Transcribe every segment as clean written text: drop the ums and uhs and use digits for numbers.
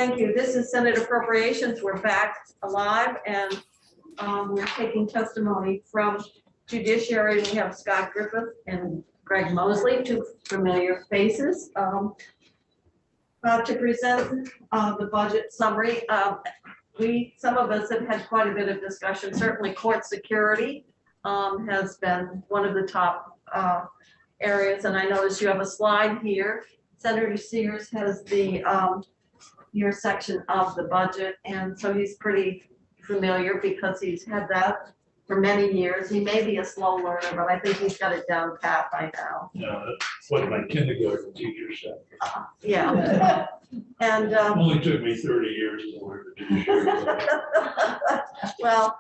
Thank you. This is Senate Appropriations. We're back alive and we're taking testimony from Judiciary. We have Scott Griffith and Greg Mosley, two familiar faces, to present the budget summary. Some of us have had quite a bit of discussion. Certainly court security has been one of the top areas, and I notice you have a slide here. Senator Sears has the your section of the budget, and so he's pretty familiar because he's had that for many years. He may be a slow learner, but I think he's got it down pat by now. Yeah, that's what my kindergarten teacher said. Yeah. And It only took me 30 years to learn to do shit. well,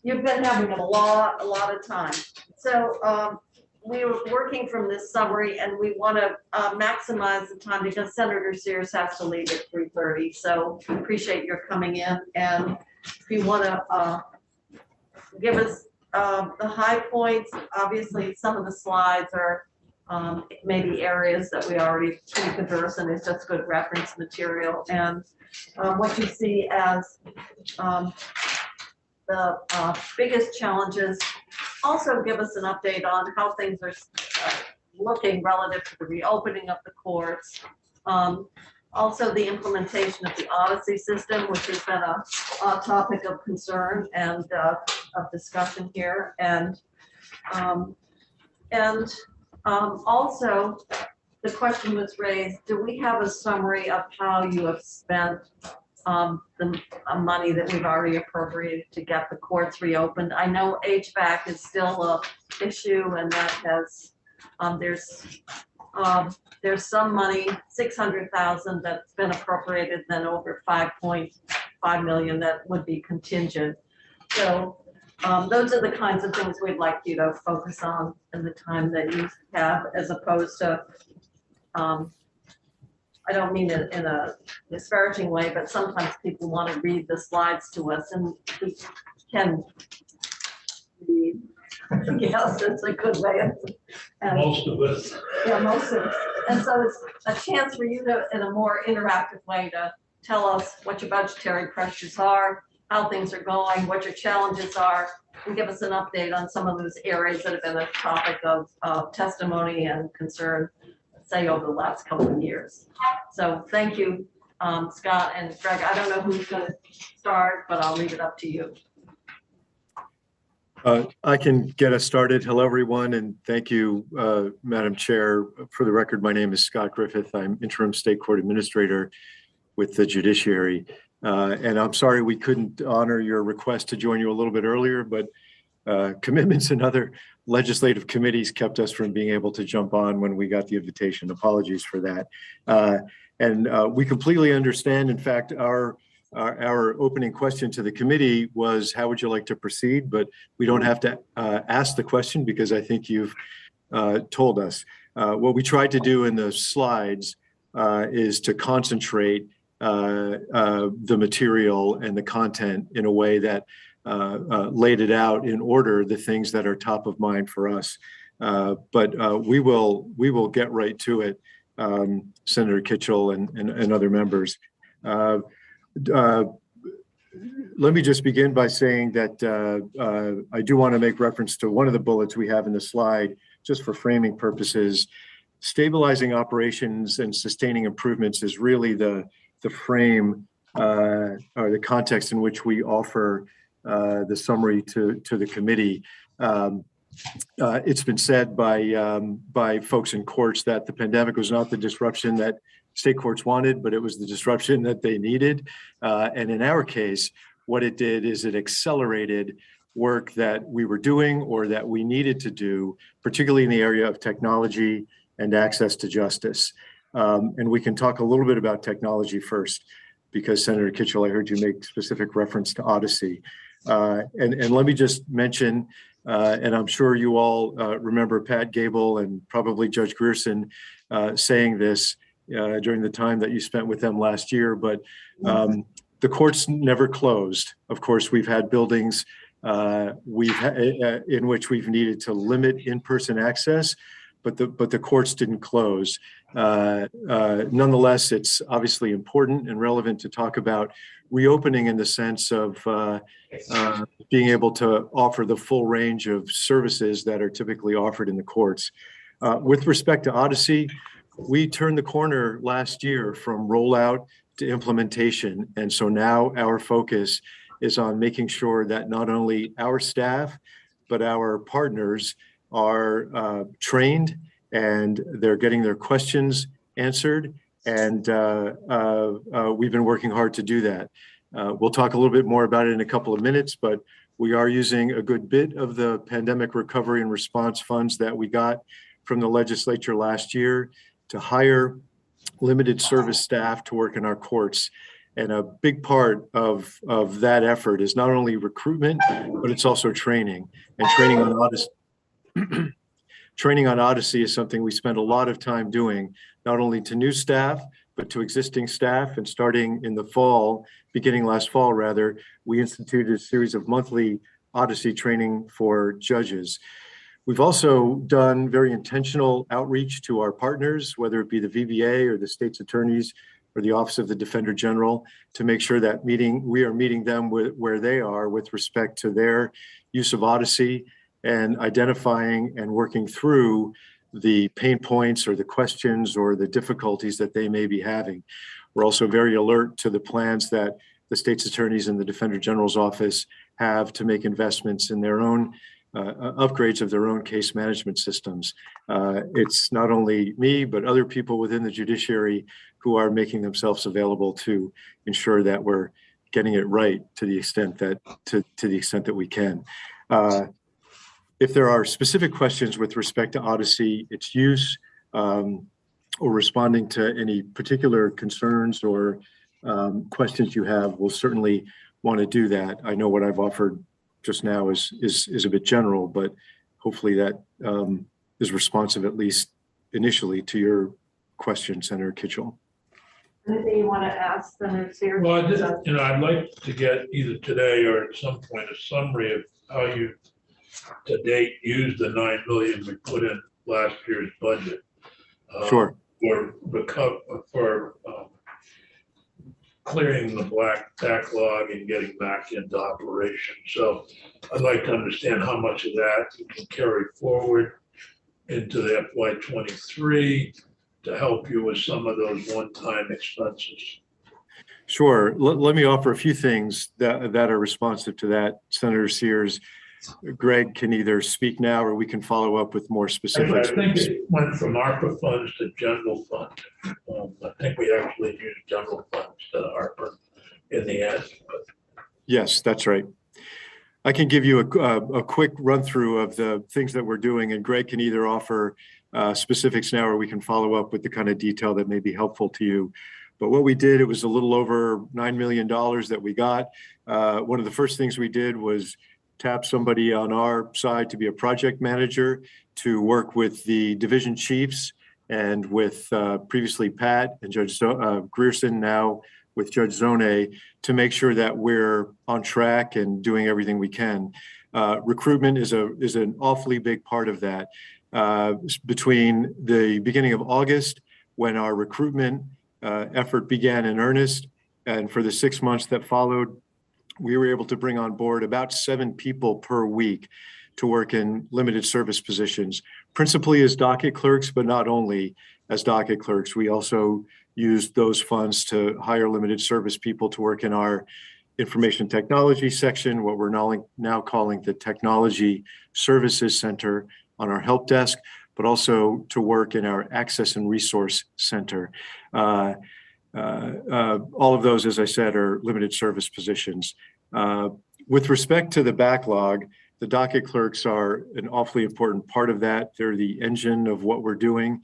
you've been having a lot of time. So we were working from this summary, and we want to maximize the time because Senator Sears has to leave at 3:30. So we appreciate your coming in, and if you want to give us the high points. Obviously, some of the slides are maybe areas that we already pretty converse in. It's just good reference material, and what you see as the biggest challenges. Also give us an update on how things are looking relative to the reopening of the courts. Also the implementation of the Odyssey system, which has been a topic of concern and of discussion here. And also the question was raised, do we have a summary of how you have spent the money that we've already appropriated to get the courts reopened? I know Hvac is still a issue, and that has there's some money, 600,000 that's been appropriated, then over 5.5 million that would be contingent. So those are the kinds of things we'd like you to focus on in the time that you have, as opposed to I don't mean it in a disparaging way, but sometimes people want to read the slides to us, and we can read. Yes, it's a good way of. Most of us. Yeah, most of us. And so it's a chance for you to, in a more interactive way, to tell us what your budgetary pressures are, how things are going, what your challenges are, and give us an update on some of those areas that have been a topic of testimony and concern, say, over the last couple of years. So thank you, Scott and Greg. I don't know who's going to start, but I'll leave it up to you. I can get us started. Hello, everyone, and thank you, Madam Chair. For the record, my name is Scott Griffith. I'm Interim State Court Administrator with the Judiciary. And I'm sorry we couldn't honor your request to join you a little bit earlier, but commitments and other legislative committees kept us from being able to jump on when we got the invitation. Apologies for that. And we completely understand. In fact, our opening question to the committee was, how would you like to proceed? But we don't have to ask the question because I think you've told us. What we tried to do in the slides is to concentrate the material and the content in a way that laid it out in order, the things that are top of mind for us. But we will get right to it, Senator Kitchell and other members. Let me just begin by saying that I do want to make reference to one of the bullets we have in the slide, just for framing purposes. Stabilizing operations and sustaining improvements is really the frame or the context in which we offer the summary to the committee. It's been said by folks in courts that the pandemic was not the disruption that state courts wanted, but it was the disruption that they needed. And in our case, what it did is it accelerated work that we were doing or that we needed to do, particularly in the area of technology and access to justice. And we can talk a little bit about technology first, because Senator Kitchell, I heard you make specific reference to Odyssey. And let me just mention, and I'm sure you all remember Pat Gable and probably Judge Grierson saying this during the time that you spent with them last year, but the courts never closed. Of course, we've had buildings in which we've needed to limit in-person access, but the courts didn't close. Nonetheless, it's obviously important and relevant to talk about reopening in the sense of being able to offer the full range of services that are typically offered in the courts. With respect to Odyssey, we turned the corner last year from rollout to implementation. And so now our focus is on making sure that not only our staff, but our partners are trained and they're getting their questions answered. And we've been working hard to do that. We'll talk a little bit more about it in a couple of minutes, but we are using a good bit of the pandemic recovery and response funds that we got from the legislature last year to hire limited service staff to work in our courts. And a big part of that effort is not only recruitment, but it's also training. And training on Odyssey, training on Odyssey is something we spend a lot of time doing, not only to new staff, but to existing staff. And starting in the fall, beginning last fall rather, we instituted a series of monthly Odyssey training for judges. We've also done very intentional outreach to our partners, whether it be the VBA or the state's attorneys or the Office of the Defender General, to make sure that we are meeting them where they are with respect to their use of Odyssey and identifying and working through the pain points or the questions or the difficulties that they may be having. We're also very alert to the plans that the state's attorneys and the Defender General's office have to make investments in their own upgrades of their own case management systems. It's not only me, but other people within the judiciary who are making themselves available to ensure that we're getting it right to the extent that we can. If there are specific questions with respect to Odyssey, its use, or responding to any particular concerns or questions you have, we'll certainly want to do that. I know what I've offered just now is a bit general, but hopefully that is responsive, at least initially, to your question, Senator Kitchell. Anything you want to ask Senator Sears? Well, I'd like to get either today or at some point a summary of how you to date used the $9 million we put in last year's budget. Sure. For clearing the backlog and getting back into operation. So I'd like to understand how much of that you can carry forward into the FY23 to help you with some of those one-time expenses. Sure. Let me offer a few things that are responsive to that, Senator Sears. Greg can either speak now or we can follow up with more specifics. I think it went from ARPA funds to general fund. I think we actually used general funds to ARPA in the end. But. Yes, that's right. I can give you a quick run through of the things that we're doing, and Greg can either offer specifics now or we can follow up with the kind of detail that may be helpful to you. But what we did, it was a little over $9 million that we got. One of the first things we did was tap somebody on our side to be a project manager to work with the division chiefs and with previously Pat and Judge Grierson, now with Judge Zone, to make sure that we're on track and doing everything we can. Recruitment is an awfully big part of that. Between the beginning of August, when our recruitment effort began in earnest, and for the 6 months that followed, we were able to bring on board about 7 people per week to work in limited service positions, principally as docket clerks, but not only as docket clerks. We also used those funds to hire limited service people to work in our information technology section, what we're now calling the Technology Services Center on our help desk, but also to work in our Access and Resource Center. All of those, as I said, are limited service positions. With respect to the backlog, the docket clerks are an awfully important part of that. They're the engine of what we're doing.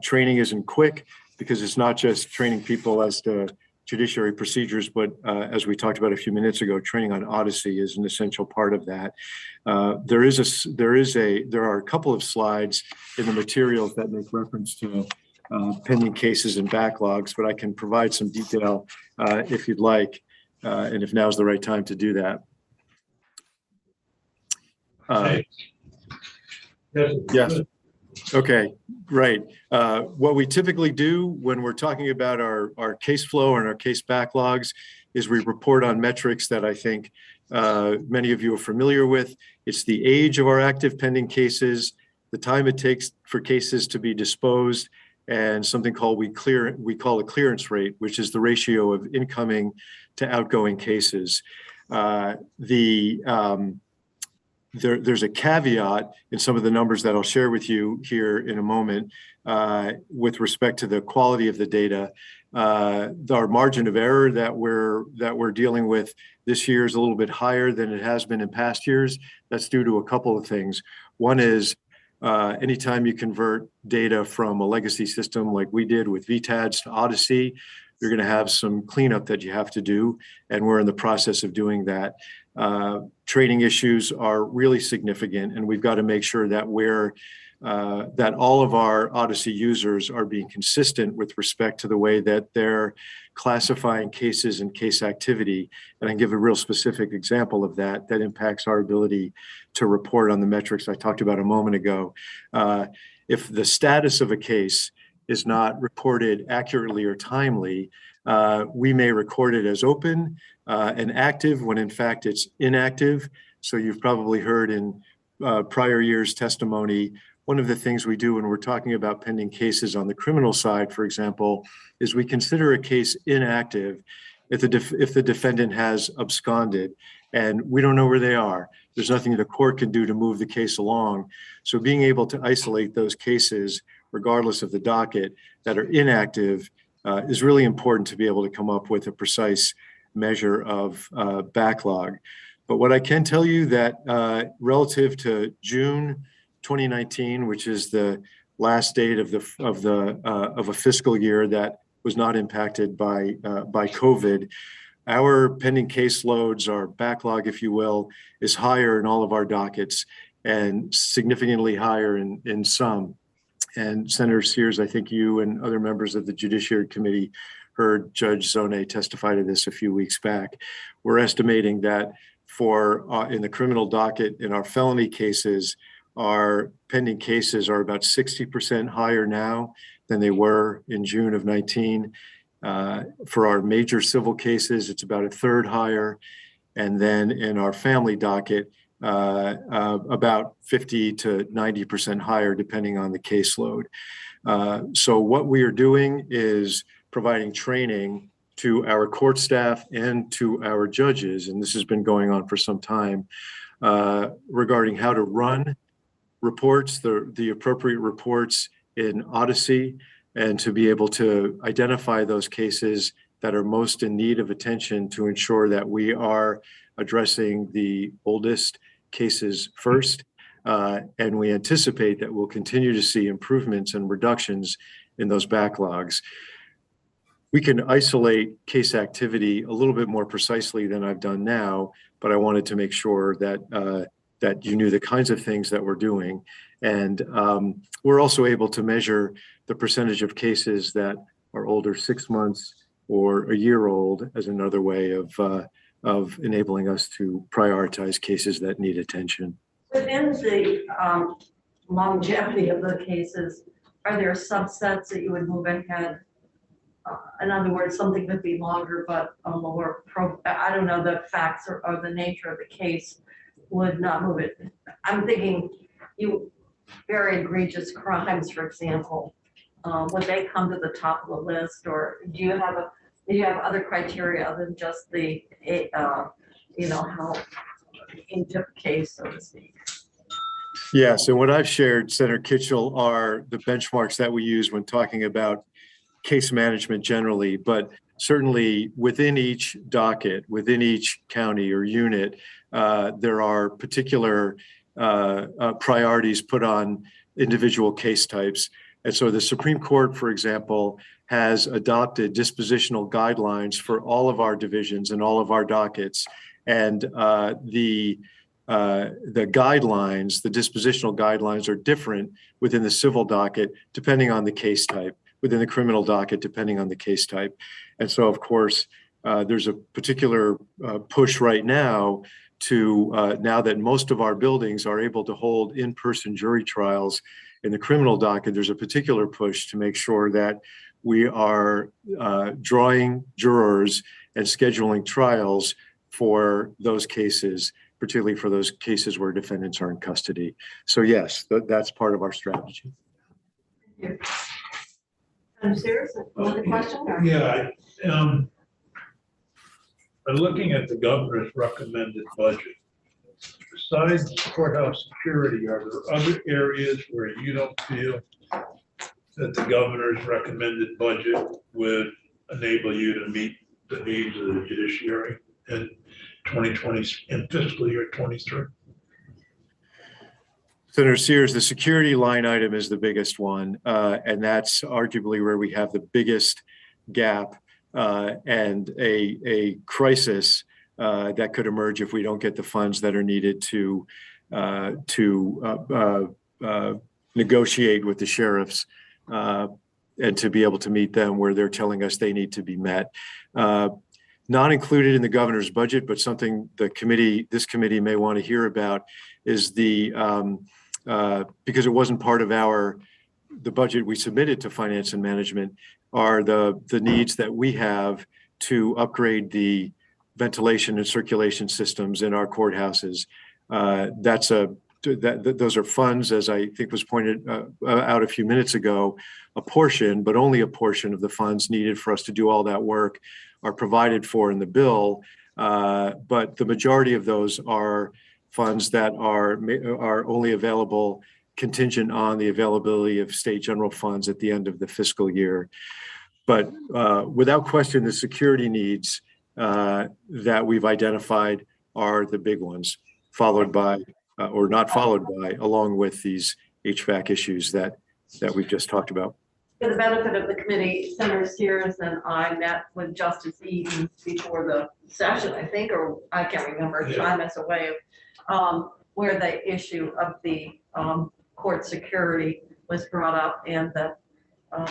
Training isn't quick because it's not just training people as to judiciary procedures, but as we talked about a few minutes ago, training on Odyssey is an essential part of that. There are a couple of slides in the materials that make reference to pending cases and backlogs, but I can provide some detail if you'd like, and if now's the right time to do that. Yes. Okay, right. What we typically do when we're talking about our case flow and our case backlogs is we report on metrics that I think many of you are familiar with. It's the age of our active pending cases, the time it takes for cases to be disposed, and something called we call a clearance rate, which is the ratio of incoming to outgoing cases. There's a caveat in some of the numbers that I'll share with you here in a moment with respect to the quality of the data. Our margin of error that we're dealing with this year is a little bit higher than it has been in past years. That's due to a couple of things. One is anytime you convert data from a legacy system like we did with VTADS to Odyssey, you're going to have some cleanup that you have to do, and we're in the process of doing that. Training issues are really significant, and we've got to make sure that that all of our Odyssey users are being consistent with respect to the way that they're classifying cases and case activity. And I can give a real specific example of that impacts our ability to report on the metrics I talked about a moment ago. If the status of a case is not reported accurately or timely, we may record it as open and active when in fact it's inactive. So you've probably heard in prior years' testimony, one of the things we do when we're talking about pending cases on the criminal side, for example, is we consider a case inactive if the defendant has absconded and we don't know where they are. There's nothing the court can do to move the case along. So being able to isolate those cases, regardless of the docket, that are inactive is really important to be able to come up with a precise measure of backlog. But what I can tell you that relative to June 2019, which is the last date of a fiscal year that was not impacted by COVID, our pending caseloads, our backlog, if you will, is higher in all of our dockets and significantly higher in some. And Senator Sears, I think you and other members of the Judiciary Committee heard Judge Zone testify to this a few weeks back. We're estimating that for in the criminal docket, in our felony cases, our pending cases are about 60% higher now than they were in June of 19. For our major civil cases, it's about a third higher. And then in our family docket, about 50 to 90% higher, depending on the caseload. So what we are doing is providing training to our court staff and to our judges, and this has been going on for some time, regarding how to run reports, the appropriate reports in Odyssey, and to be able to identify those cases that are most in need of attention to ensure that we are addressing the oldest cases first. And we anticipate that we'll continue to see improvements and reductions in those backlogs. We can isolate case activity a little bit more precisely than I've done now, but I wanted to make sure that that you knew the kinds of things that we're doing. And we're also able to measure the percentage of cases that are older 6 months or a year old as another way of enabling us to prioritize cases that need attention. Within the longevity of the cases, are there subsets that you would move ahead? In other words, something could be longer, but a lower I don't know, the facts or the nature of the case would not move it. I'm thinking very egregious crimes, for example, would they come to the top of the list, or do you have other criteria other than just the how into the case, so to speak? Yeah, so what I've shared, Senator Kitchell, are the benchmarks that we use when talking about case management generally, but certainly within each docket, within each county or unit, there are particular priorities put on individual case types. And so the Supreme Court, for example, has adopted dispositional guidelines for all of our divisions and all of our dockets. And the guidelines, the dispositional guidelines, are different within the civil docket depending on the case type, within the criminal docket depending on the case type. And so, of course, there's a particular push right now to, now that most of our buildings are able to hold in-person jury trials, in the criminal docket, there's a particular push to make sure that we are drawing jurors and scheduling trials for those cases, particularly for those cases where defendants are in custody. So yes, that's part of our strategy. I'm serious. Another question? Or? Yeah, by looking at the governor's recommended budget, besides courthouse security, are there other areas where you don't feel that the governor's recommended budget would enable you to meet the needs of the judiciary in 2020, in fiscal year 23? Senator Sears, the security line item is the biggest one, and that's arguably where we have the biggest gap and a crisis that could emerge if we don't get the funds that are needed to negotiate with the sheriffs and to be able to meet them where they're telling us they need to be met. Not included in the governor's budget, but something this committee may want to hear about is because it wasn't part of the budget we submitted to Finance and Management, are the needs that we have to upgrade the ventilation and circulation systems in our courthouses. Those are funds, as I think was pointed out a few minutes ago, a portion, but only a portion of the funds needed for us to do all that work are provided for in the bill. But the majority of those are funds that are only available contingent on the availability of state general funds at the end of the fiscal year. But without question, the security needs that we've identified are the big ones, followed by, or not followed by, along with these HVAC issues that we've just talked about. For the benefit of the committee, Senator Sears and I met with Justice Eden before the session, I think, or I can't remember, time as a way of where the issue of the court security was brought up, and that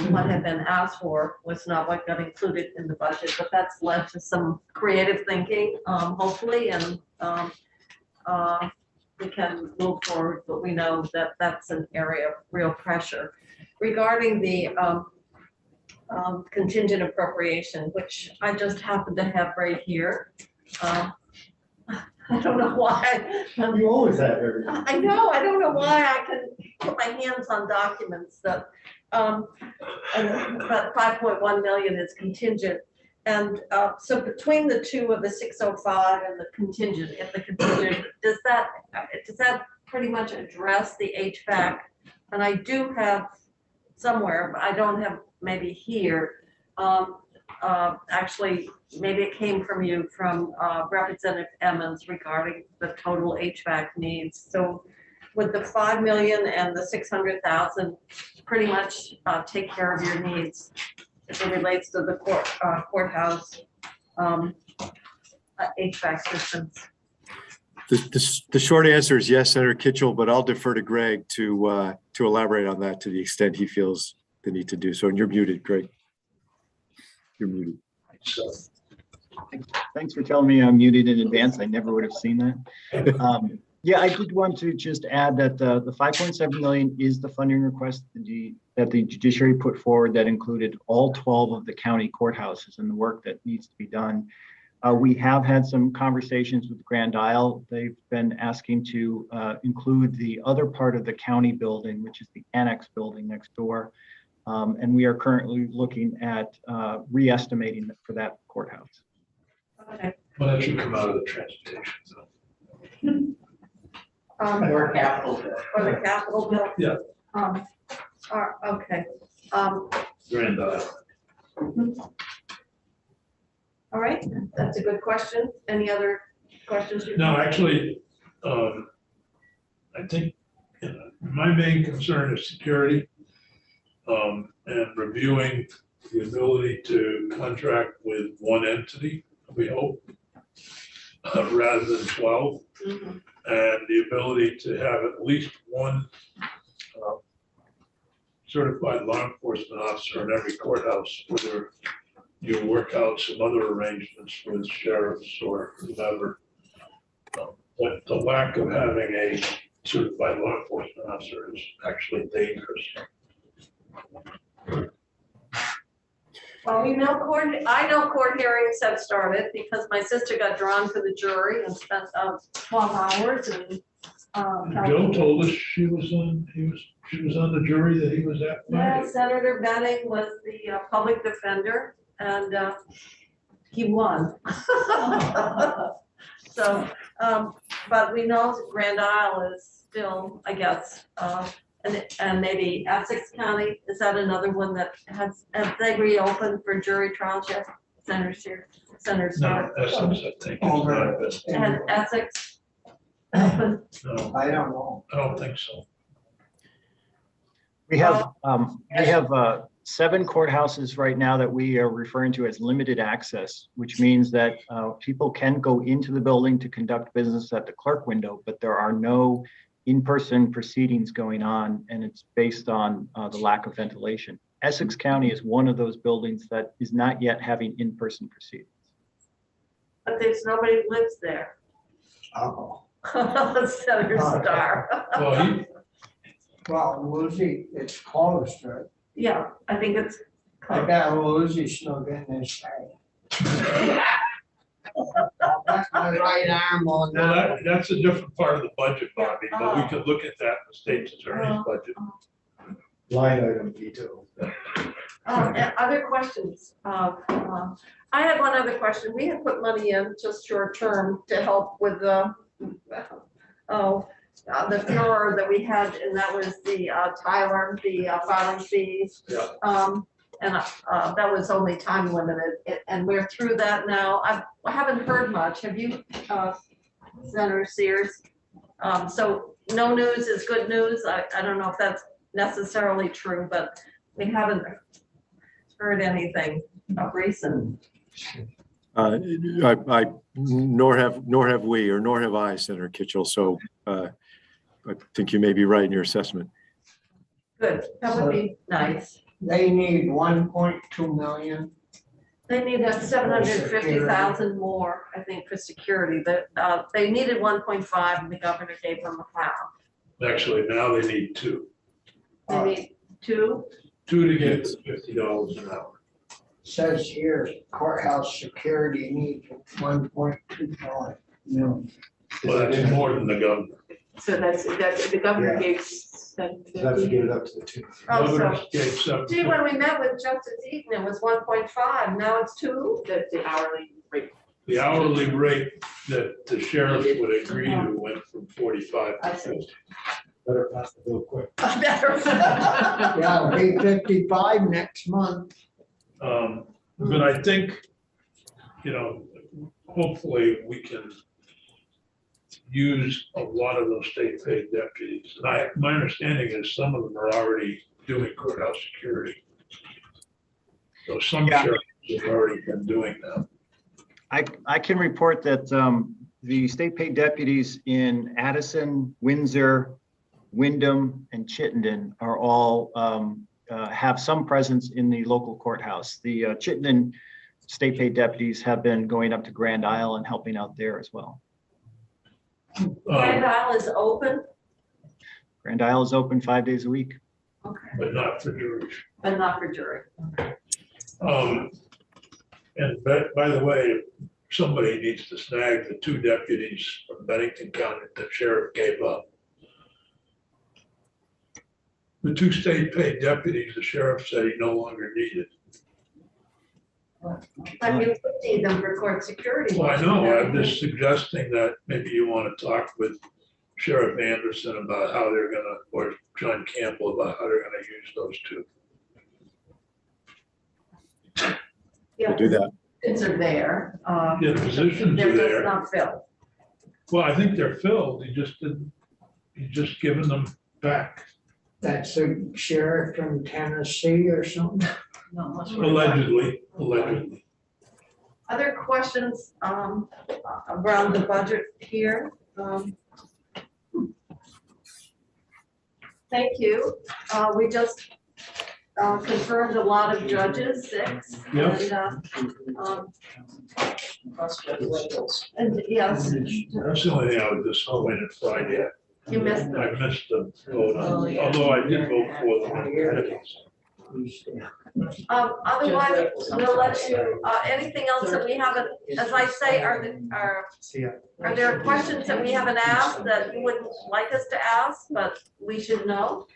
what had been asked for was not what got included in the budget, but that's led to some creative thinking, hopefully, and we can move forward, but we know that that's an area of real pressure. Regarding the contingent appropriation, which I just happen to have right here. I don't know why. You always have everything. I know, I don't know why I can put my hands on documents that, about 5.1 million is contingent. And so between the two of the 605 and the contingent, does that pretty much address the HVAC? And I do have somewhere, but I don't have maybe here. Actually, maybe it came from you, from Representative Emmons regarding the total HVAC needs. So would the 5 million and the 600,000 pretty much take care of your needs as it relates to the courthouse HVAC systems? The short answer is yes, Senator Kitchell, but I'll defer to Greg to elaborate on that to the extent he feels the need to do so. And you're muted, Greg. You're muted. So, Thanks for telling me I'm muted in advance. I never would have seen that. Yeah, I did want to just add that the 5.7 million is the funding request that the judiciary put forward that included all 12 of the county courthouses and the work that needs to be done. We have had some conversations with Grand Isle. They've been asking to include the other part of the county building, which is the annex building next door. And we are currently looking at re-estimating for that courthouse. Okay. well, that should come out of the transportation zone. Or capital bill. Or the capital bill? Yeah. Okay. Grand Isle. All right, that's a good question. Any other questions? No, actually, I think my main concern is security, and reviewing the ability to contract with one entity, we hope, rather than 12, Mhm. and the ability to have at least one certified law enforcement officer in every courthouse, whether you work out some other arrangements with sheriffs or whoever. But the lack of having a certified law enforcement officer is actually dangerous. Well, I know court hearings have started because my sister got drawn for the jury and spent 12 hours and. Joe told us she was on the jury that he was at. Yeah, Friday. Senator Benning was the public defender and he won. So, but we know Grand Isle is still, I guess, and maybe Essex County, is that another one that have they reopened for jury trials yet? Senator No, Essex, I think. And Essex? Open? No, I don't know. I don't think so. We have 7 courthouses right now that we are referring to as limited access, which means that people can go into the building to conduct business at the clerk window, but there are no in-person proceedings going on, and it's based on the lack of ventilation. Essex County is one of those buildings that is not yet having in-person proceedings. But there's nobody who lives there. Oh. Senator Starr. Well, Lucy, it's closed, right? Yeah, I think it's. I bet Lucy still getting this thing. That's my right arm on well, that. that's a different part of the budget, Bobby, but we could look at that in the state's attorney's budget. Line item veto. Other questions? I had one other question. We had put money in just short term to help with the furor that we had, and that was the Tyler, the filing fees. Yeah. And that was only time limited, and we're through that now. I haven't heard much. Have you, Senator Sears? So no news is good news. I don't know if that's necessarily true, but we haven't heard anything of recent. Nor have we, or nor have I, Senator Kitchell. So I think you may be right in your assessment. Good, that would be nice. They need 1.2 million. They need 750,000 more, I think, for security. But they needed 1.5, and the governor gave them half. Actually, now they need 2. They need 2. 2 to get to $50 an hour. Says here courthouse security needs 1.25 million. Well, that's more than the governor. So that's the governor Yeah. gave Have to get it up to the 2. Oh, Governor so, gave 7. gee, when we met with Justice Eaton, it was 1.5. Now it's 2. the hourly rate. The hourly rate that the sheriff would agree to went from 45 I to see. 50. Better pass the bill quick. Better. Yeah, it'll be 55 next month. But I think, hopefully we can use a lot of those state paid deputies. And my understanding is some of them are already doing courthouse security. So some Yeah. sheriffs have already been doing that. I can report that the state paid deputies in Addison, Windsor, Wyndham, and Chittenden are all have some presence in the local courthouse. The Chittenden state paid deputies have been going up to Grand Isle and helping out there as well. Grand Isle is open. Grand Isle is open 5 days a week. Okay, But not for juries. but not for jury. And by the way, somebody needs to snag the 2 deputies from Bennington County that the sheriff gave up. The 2 state paid deputies, the sheriff said he no longer needed. But you could need them for court security. Well, I know, I'm just suggesting that maybe you want to talk with Sheriff Anderson about how they're gonna, or John Campbell about how they're gonna use those 2. Yeah, We'll do that. It's are there. Yeah, the positions They're are just there. not filled. Well, I think they're filled, he just given them back. That's a sheriff from Tennessee or something. Allegedly. Other questions around the budget here? Thank you. We just confirmed a lot of judges, 6. Yep. And yes, That's the only thing I was disappointed Friday at. You missed I them. missed the vote Oh, on, yeah. although I did vote for them. Otherwise, we'll let you, anything else that we haven't, as I say, See ya. are there questions that we haven't asked that you wouldn't like us to ask, but we should know?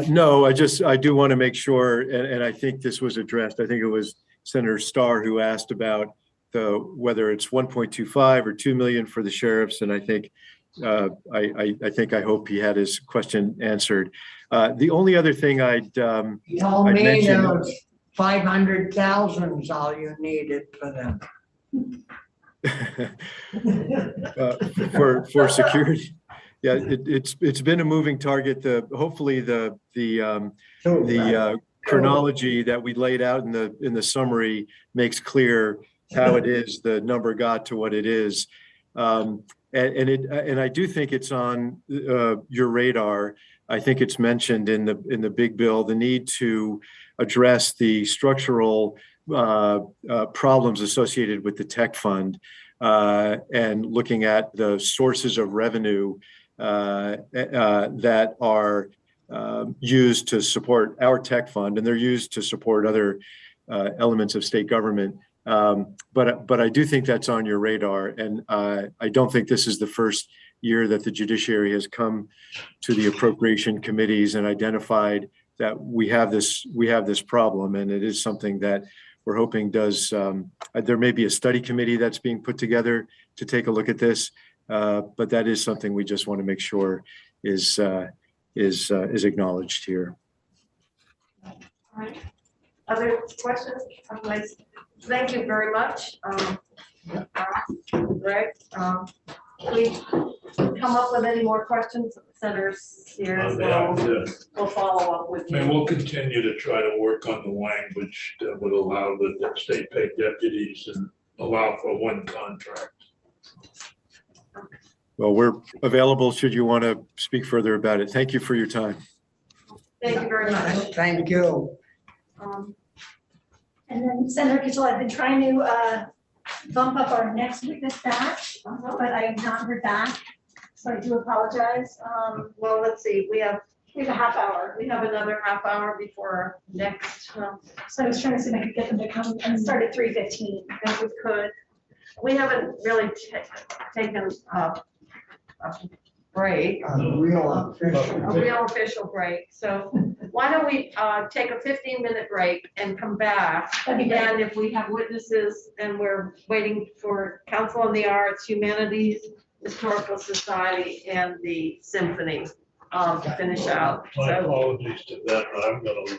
No, I do want to make sure, and I think this was addressed. I think it was Senator Starr who asked about whether it's 1.25 or 2 million for the sheriffs. And I think, I hope he had his question answered. The only other thing You told I'd me mentioned- there was 500,000 is all you needed for them. For security, yeah, it's been a moving target. Hopefully the chronology that we laid out in the summary makes clear how it is the number got to what it is. And I do think it's on your radar. I think it's mentioned in the big bill, the need to address the structural problems associated with the tech fund, and looking at the sources of revenue that are used to support our tech fund, and they're used to support other elements of state government. But I do think that's on your radar, and I don't think this is the first year that the judiciary has come to the appropriation committees and identified that we have this problem, and it is something that we're hoping does. There may be a study committee that's being put together to take a look at this, but that is something we just want to make sure is acknowledged here. All right. Other questions? Otherwise, thank you very much. Greg, please come up with any more questions. Senators here, we'll follow up with And you. we'll continue to try to work on the language that would allow the state paid deputies and allow for one contract. Well, we're available should you want to speak further about it. Thank you for your time. Thank you very much. Thank you. And then Senator Kitchell, I've been trying to bump up our next witness batch, but I have not heard back. So I do apologize. Well, let's see, we have We have a half hour. another half hour before our next, So I was trying to see if I could get them to come and start at 3:15. if we could. We haven't really taken a break, A real official. a real official break. So why don't we take a 15-minute break and come back? That'd be great. And if we have witnesses and we're waiting for Council on the Arts, Humanities, Historical Society, and the Symphony to finish out. My So apologies to them, but I'm gonna leave.